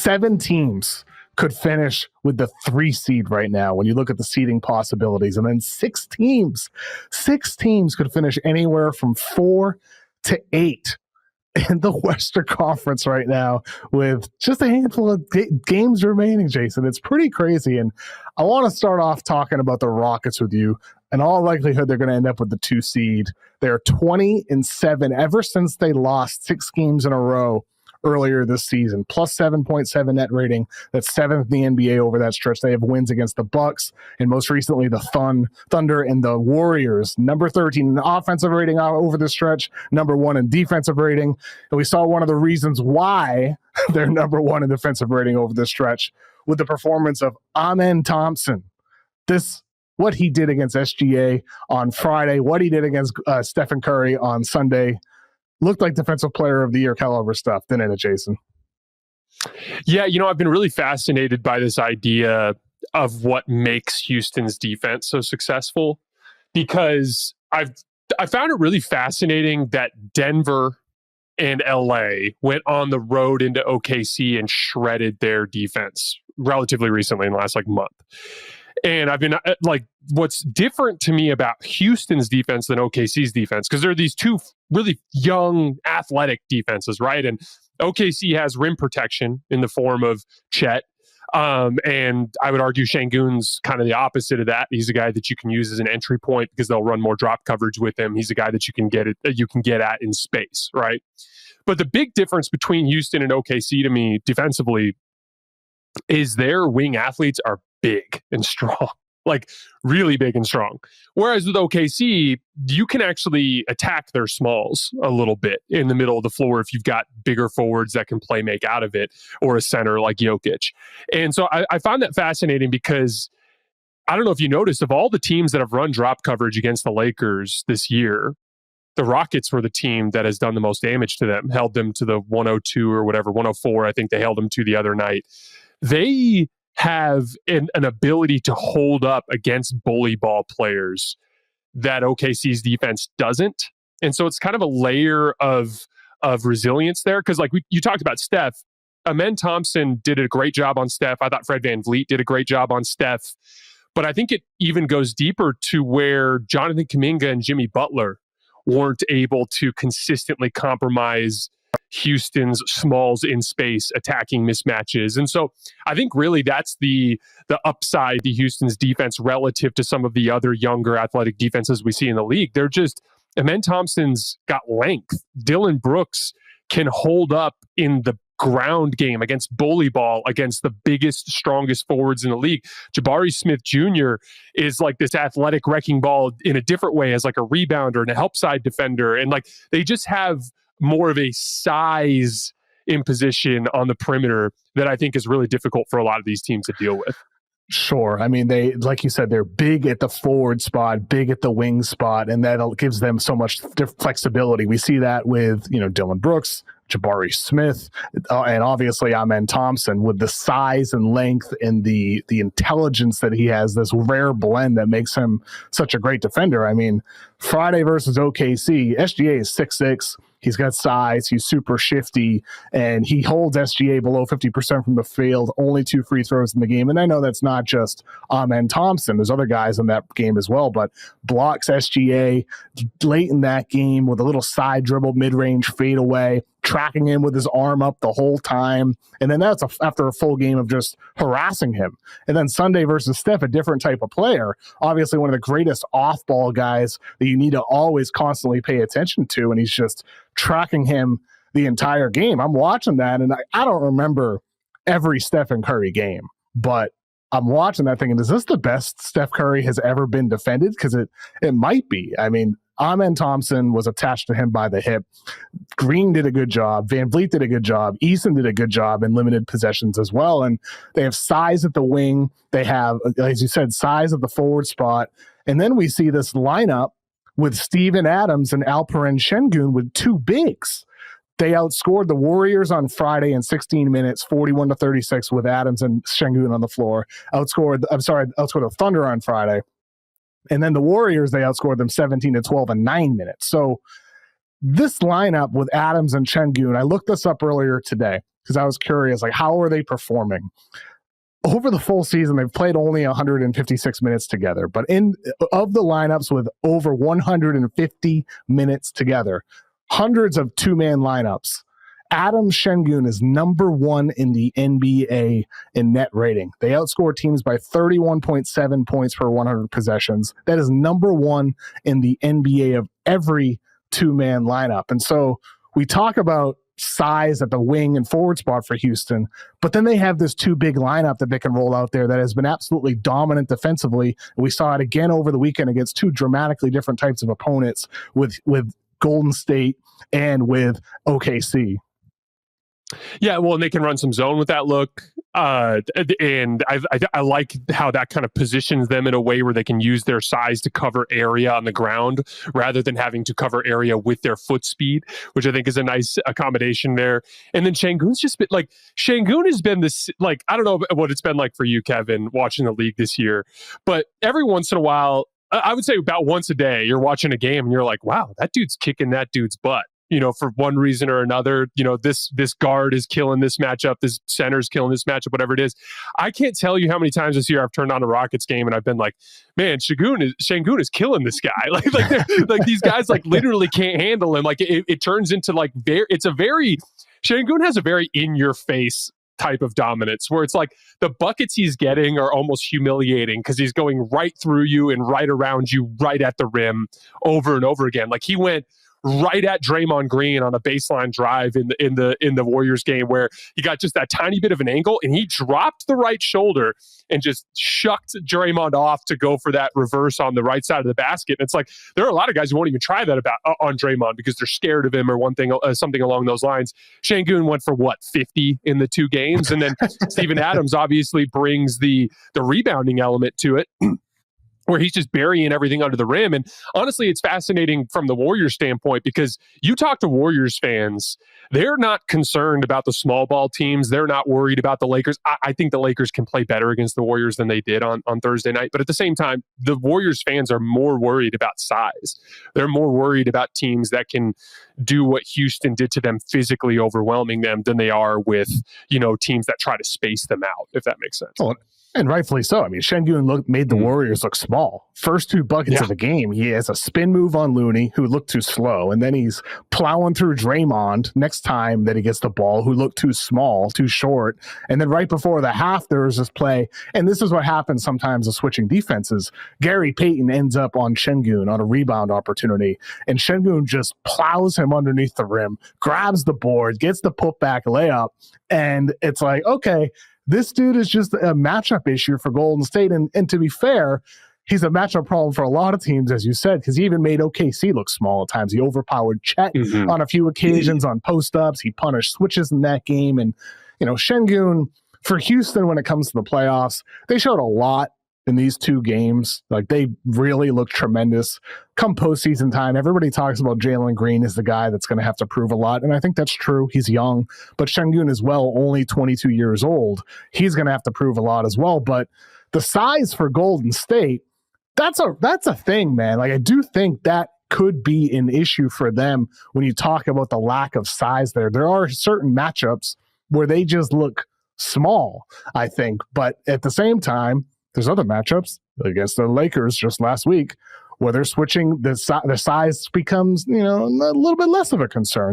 7 teams could finish with the 3 seed right now when you look at the seeding possibilities. And then 6 teams could finish anywhere from 4 to 8 in the Western Conference right now with just a handful of games remaining, Jason. It's pretty crazy. And I want to start off talking about the Rockets with you. In all likelihood, they're going to end up with the 2 seed. They're 20-7 ever since they lost 6 games in a row earlier this season, plus 7.7 net rating. That's 7th in the NBA over that stretch. They have wins against the Bucks and most recently the Thunder and the Warriors. Number 13 in offensive rating over the stretch, number 1 in defensive rating. And we saw one of the reasons why they're number 1 in defensive rating over the stretch with the performance of Thompson. What he did against SGA on Friday, what he did against Stephen Curry on Sunday, looked like defensive player of the year caliber stuff, didn't it, Jason? Yeah, I've been really fascinated by this idea of what makes Houston's defense so successful, because I found it really fascinating that Denver and LA went on the road into OKC and shredded their defense relatively recently in the last month. And I've been what's different to me about Houston's defense than OKC's defense, because there are these 2 really young, athletic defenses, right? And OKC has rim protection in the form of Chet. And I would argue Sengun's kind of the opposite of that. He's a guy that you can use as an entry point because they'll run more drop coverage with him. He's a guy that you can get at in space, right? But the big difference between Houston and OKC to me defensively is their wing athletes are big and strong, really big and strong. Whereas with OKC, you can actually attack their smalls a little bit in the middle of the floor if you've got bigger forwards that can play make out of it, or a center like Jokic. And so I found that fascinating because I don't know if you noticed, of all the teams that have run drop coverage against the Lakers this year, the Rockets were the team that has done the most damage to them, held them to the 102 or whatever, 104, I think they held them to the other night. They have an ability to hold up against bully ball players that OKC's defense doesn't. And so it's kind of a layer of resilience there. Because you talked about Steph. Thompson did a great job on Steph. I thought Fred VanVleet did a great job on Steph. But I think it even goes deeper to where Jonathan Kuminga and Jimmy Butler weren't able to consistently compromise Houston's smalls in space, attacking mismatches. And so I think really that's the upside to Houston's defense relative to some of the other younger athletic defenses we see in the league. They're just, Thompson's got length. Dylan Brooks can hold up in the ground game against bully ball against the biggest, strongest forwards in the league. Jabari Smith Jr. is this athletic wrecking ball in a different way as a rebounder and a help side defender. And they just have more of a size imposition on the perimeter that I think is really difficult for a lot of these teams to deal with. Sure. I mean, they, like you said, they're big at the forward spot, big at the wing spot, and that gives them so much flexibility. We see that with, Dylan Brooks, Jabari Smith, and obviously Thompson, with the size and length and the intelligence that he has, this rare blend that makes him such a great defender. I mean, Friday versus OKC, SGA is 6'6". He's got size. He's super shifty, and he holds SGA below 50% from the field, only 2 free throws in the game. And I know that's not just Thompson. There's other guys in that game as well, but blocks SGA late in that game with a little side dribble, mid-range fadeaway, tracking him with his arm up the whole time. And then that's after a full game of just harassing him. And then Sunday versus Steph, a different type of player, obviously one of the greatest off-ball guys that you need to always constantly pay attention to. And he's just tracking him the entire game. I'm watching that, and I don't remember every Stephen Curry game, but I'm watching that thinking, is this the best Steph Curry has ever been defended? Because it might be. I mean, Thompson was attached to him by the hip. Green did a good job. VanVleet did a good job. Eason did a good job in limited possessions as well. And they have size at the wing. They have, as you said, size at the forward spot. And then we see this lineup with Steven Adams and Alperen Sengun with 2 bigs. They outscored the Warriors on Friday in 16 minutes, 41-36 with Adams and Sengun on the floor. Outscored the Thunder on Friday. And then the Warriors, they outscored them 17-12 in 9 minutes. So this lineup with Adams and Sengun, I looked this up earlier today. because I was curious, like, how are they performing? Over the full season, they've played only 156 minutes together, but of the lineups with over 150 minutes together, hundreds of two-man lineups, Adam Sengun is number 1 in the NBA in net rating. They outscore teams by 31.7 points per 100 possessions. That is number 1 in the NBA of every two-man lineup. And so we talk about size at the wing and forward spot for Houston, but then they have this two big lineup that they can roll out there that has been absolutely dominant defensively. We saw it again over the weekend against two dramatically different types of opponents with Golden State and with OKC. Yeah, well, and they can run some zone with that look. And I like how that kind of positions them in a way where they can use their size to cover area on the ground rather than having to cover area with their foot speed, which I think is a nice accommodation there. And then Sengun's just been like, Sengun has been this, like, I don't know what it's been like for you, Kevin, watching the league this year, but every once in a while, I would say about once a day, you're watching a game and you're like, wow, that dude's kicking that dude's butt. For one reason or another, this guard is killing this matchup, this center's killing this matchup, whatever it is. I can't tell you how many times this year I've turned on a Rockets game and I've been like, man, Sengun is killing this guy. Like these guys like literally can't handle him. Like it turns into like Sengun has a very in your face type of dominance where it's like the buckets he's getting are almost humiliating because he's going right through you and right around you, right at the rim over and over again. Like he went right at Draymond Green on a baseline drive in the Warriors game where he got just that tiny bit of an angle and he dropped the right shoulder and just shucked Draymond off to go for that reverse on the right side of the basket. And it's like there are a lot of guys who won't even try that on Draymond because they're scared of him or something along those lines. Sengun went for 50 in the two games, and then Steven Adams obviously brings the rebounding element to it. Where he's just burying everything under the rim. And honestly, it's fascinating from the Warriors standpoint because you talk to Warriors fans, they're not concerned about the small ball teams. They're not worried about the Lakers. I think the Lakers can play better against the Warriors than they did on Thursday night. But at the same time, the Warriors fans are more worried about size. They're more worried about teams that can do what Houston did to them, physically overwhelming them, than they are with, teams that try to space them out, if that makes sense. Oh, and rightfully so. I mean, Sengun made the Warriors look small. First two buckets of the game, he has a spin move on Looney, who looked too slow, and then he's plowing through Draymond next time that he gets the ball, who looked too small, too short. And then right before the half, there was this play, and this is what happens sometimes with switching defenses. Gary Payton ends up on Sengun on a rebound opportunity, and Sengun just plows him underneath the rim, grabs the board, gets the putback layup, and it's like, okay, this dude is just a matchup issue for Golden State. And to be fair, he's a matchup problem for a lot of teams, as you said, because he even made OKC look small at times. He overpowered Chet on a few occasions on post-ups. He punished switches in that game. And, Sengun, for Houston, when it comes to the playoffs, they showed a lot in these two games. Like, they really looked tremendous. Come postseason time, everybody talks about Jalen Green as the guy that's going to have to prove a lot, and I think that's true. He's young, but Sengun as well, only 22 years old. He's going to have to prove a lot as well. But the size for Golden State, that's a thing, man. Like, I do think that could be an issue for them when you talk about the lack of size there. There are certain matchups where they just look small, I think, but at the same time, there's other matchups against the Lakers just last week where they're switching, the size becomes, a little bit less of a concern.